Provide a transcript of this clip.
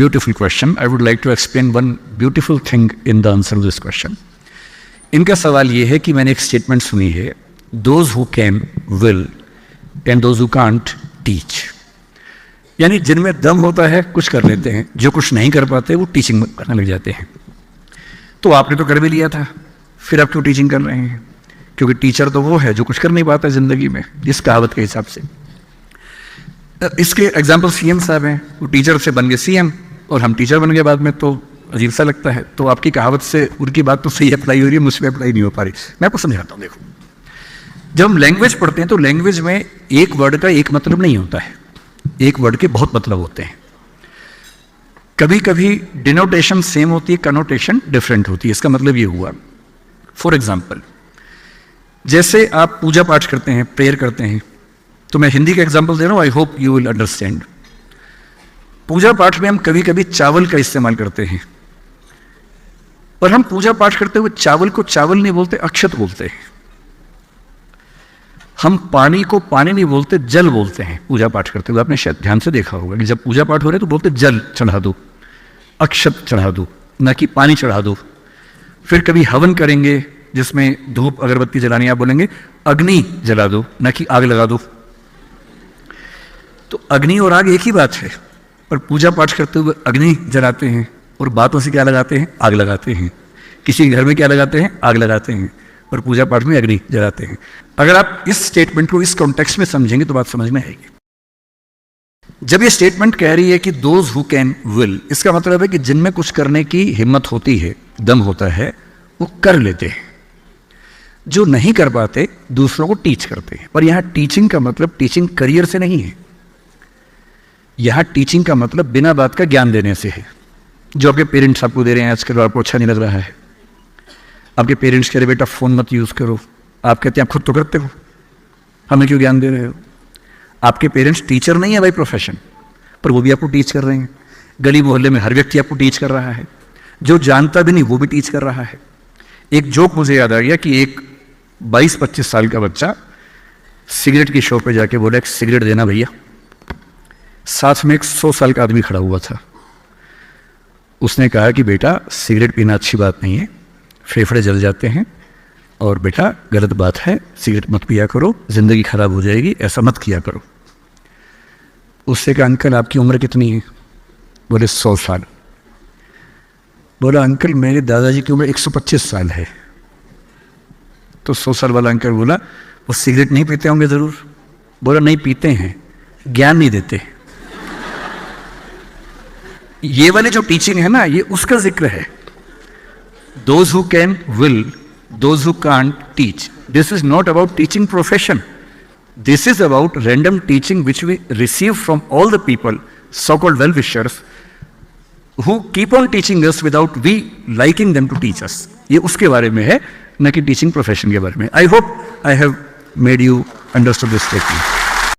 beautiful question. I would like to explain one beautiful thing in the answer to this question. इनका सवाल ये है कि मैंने एक स्टेटमेंट सुनी है, those who can will and those who can't teach. यानी जिनमें दम होता है कुछ कर लेते हैं, जो कुछ नहीं कर पाते वो टीचिंग करने लग जाते हैं. तो आपने तो कर भी लिया था, फिर आप क्यों टीचिंग कर रहे हैं? क्योंकि टीचर तो वो है जो कुछ कर नहीं पाता ज़िंदगी में, इस कहावत के हिसाब से. इसके एग्जाम्पल सीएम साहब हैं, वो टीचर से बन गए सीएम और हम टीचर बन गए बाद में, तो अजीब सा लगता है. तो आपकी कहावत से उनकी बात तो सही अप्लाई हो रही है, मुझ पर अप्लाई नहीं हो पा रही. मैं आपको समझाता हूँ. देखो, जब हम लैंग्वेज पढ़ते हैं तो लैंग्वेज में एक वर्ड का एक मतलब नहीं होता है, एक वर्ड के बहुत मतलब होते हैं. कभी कभी डिनोटेशन सेम होती है, कनोटेशन डिफरेंट होती है. इसका मतलब ये हुआ, फॉर एग्जाम्पल, जैसे आप पूजा पाठ करते हैं, प्रेयर करते हैं, तो मैं हिंदी का एग्जाम्पल दे रहा हूँ, I hope you will understand. पूजा पाठ में हम कभी कभी चावल का इस्तेमाल करते हैं, पर हम पूजा पाठ करते हुए चावल को चावल नहीं बोलते, अक्षत बोलते हैं. हम पानी को पानी नहीं बोलते, जल बोलते हैं पूजा पाठ करते हुए. आपने शायद ध्यान से देखा होगा कि जब पूजा पाठ हो रहे तो बोलते जल चढ़ा दो, अक्षत चढ़ा दो, ना कि पानी चढ़ा दो. फिर कभी हवन करेंगे जिसमें धूप अगरबत्ती जलानी, आप बोलेंगे अग्नि जला दो, ना कि आग लगा दो. तो अग्नि और आग एक ही बात है, पर पूजा पाठ करते हुए अग्नि जलाते हैं और बातों से क्या लगाते हैं? आग लगाते हैं. किसी घर में क्या लगाते हैं? आग लगाते हैं, और पूजा पाठ में अग्नि जलाते हैं. अगर आप इस स्टेटमेंट को इस कॉन्टेक्स्ट में समझेंगे तो बात समझ में आएगी. जब ये स्टेटमेंट कह रही है कि दोज हु कैन विल, इसका मतलब है कि जिनमें कुछ करने की हिम्मत होती है, दम होता है, वो कर लेते हैं. जो नहीं कर पाते दूसरों को टीच करते हैं. पर यहां टीचिंग का मतलब टीचिंग करियर से नहीं है. यहां टीचिंग का मतलब बिना बात का ज्ञान देने से है. जो आपके पेरेंट्स आपको दे रहे हैं आजकल, आपको अच्छा नहीं लग रहा है. आपके पेरेंट्स कह रहे बेटा फोन मत यूज करो, आप कहते हैं आप खुद तो करते हो, हमें क्यों ज्ञान दे रहे हो? आपके पेरेंट्स टीचर नहीं है भाई प्रोफेशन, पर वो भी आपको टीच कर रहे हैं. गली मोहल्ले में हर व्यक्ति आपको टीच कर रहा है, जो जानता भी नहीं वो भी टीच कर रहा है. एक जोक मुझे याद आ गया कि एक 22-25 साल का बच्चा सिगरेट की शॉप पे जाके बोला एक सिगरेट देना भैया. साथ में एक 100 साल का आदमी खड़ा हुआ था. उसने कहा कि बेटा सिगरेट पीना अच्छी बात नहीं है, फेफड़े जल जाते हैं, और बेटा गलत बात है, सिगरेट मत पिया करो, जिंदगी खराब हो जाएगी, ऐसा मत किया करो. उससे कहा अंकल आपकी उम्र कितनी है? बोले 100 साल. बोला अंकल मेरे दादाजी की उम्र 125 साल है. तो 100 साल वाला अंकल बोला वो सिगरेट नहीं पीते होंगे जरूर? बोला नहीं पीते हैं, ज्ञान नहीं देते. ये वाले जो टीचिंग है ना, ये उसका जिक्र है. Those who can will, those who can't teach. This is not about teaching profession. This is about random teaching which we receive from all the people, so called well wishers, who keep on teaching us without we liking them to teach us. ये उसके बारे में है, न कि teaching profession के बारे में. I hope I have made you understood this statement.